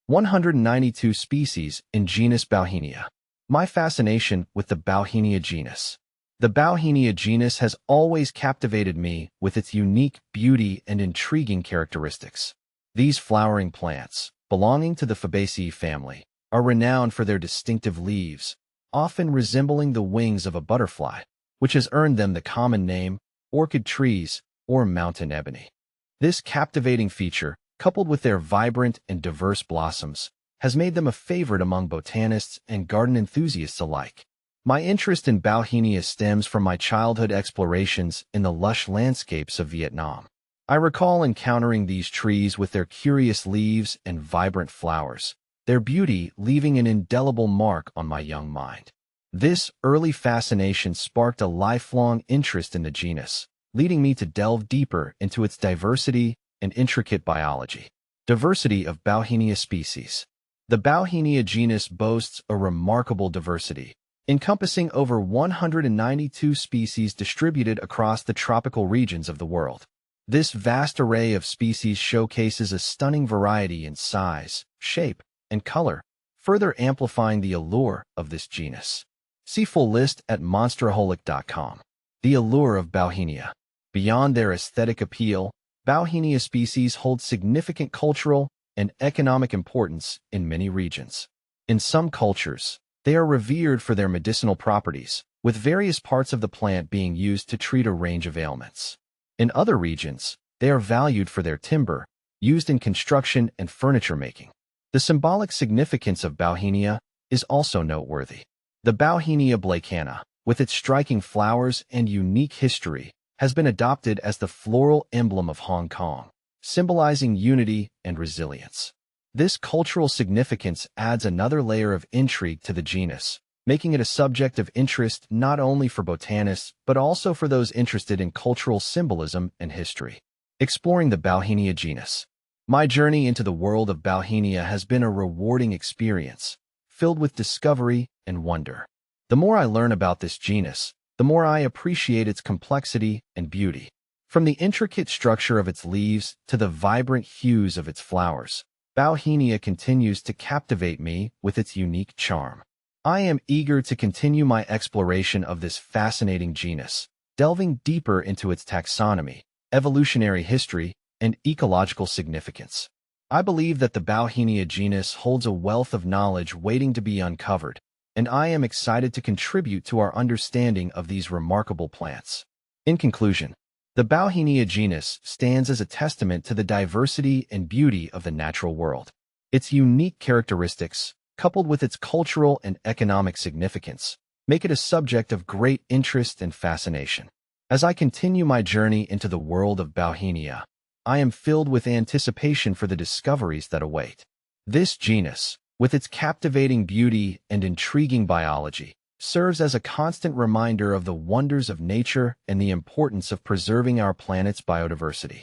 192 species in genus Bauhinia. My fascination with the Bauhinia genus. The Bauhinia genus has always captivated me with its unique beauty and intriguing characteristics. These flowering plants, belonging to the Fabaceae family, are renowned for their distinctive leaves, often resembling the wings of a butterfly, which has earned them the common name orchid trees or mountain ebony. This captivating feature, coupled with their vibrant and diverse blossoms, has made them a favorite among botanists and garden enthusiasts alike. My interest in Bauhinia stems from my childhood explorations in the lush landscapes of Vietnam. I recall encountering these trees with their curious leaves and vibrant flowers, their beauty leaving an indelible mark on my young mind. This early fascination sparked a lifelong interest in the genus, leading me to delve deeper into its diversity and intricate biology. Diversity of Bauhinia species. The Bauhinia genus boasts a remarkable diversity, encompassing over 192 species distributed across the tropical regions of the world. This vast array of species showcases a stunning variety in size, shape, and color, further amplifying the allure of this genus. See full list at monsteraholic.com. The allure of Bauhinia. Beyond their aesthetic appeal, Bauhinia species hold significant cultural and economic importance in many regions. In some cultures, they are revered for their medicinal properties, with various parts of the plant being used to treat a range of ailments. In other regions, they are valued for their timber, used in construction and furniture making. The symbolic significance of Bauhinia is also noteworthy. The Bauhinia blakana, with its striking flowers and unique history, has been adopted as the floral emblem of Hong Kong, symbolizing unity and resilience. This cultural significance adds another layer of intrigue to the genus, making it a subject of interest not only for botanists but also for those interested in cultural symbolism and history. Exploring the Bauhinia genus. My journey into the world of Bauhinia has been a rewarding experience, filled with discovery and wonder. The more I learn about this genus, the more I appreciate its complexity and beauty. From the intricate structure of its leaves to the vibrant hues of its flowers, Bauhinia continues to captivate me with its unique charm. I am eager to continue my exploration of this fascinating genus, delving deeper into its taxonomy, evolutionary history, and ecological significance. I believe that the Bauhinia genus holds a wealth of knowledge waiting to be uncovered, and I am excited to contribute to our understanding of these remarkable plants. In conclusion, the Bauhinia genus stands as a testament to the diversity and beauty of the natural world. Its unique characteristics, coupled with its cultural and economic significance, make it a subject of great interest and fascination. As I continue my journey into the world of Bauhinia, I am filled with anticipation for the discoveries that await. This genus, with its captivating beauty and intriguing biology, serves as a constant reminder of the wonders of nature and the importance of preserving our planet's biodiversity.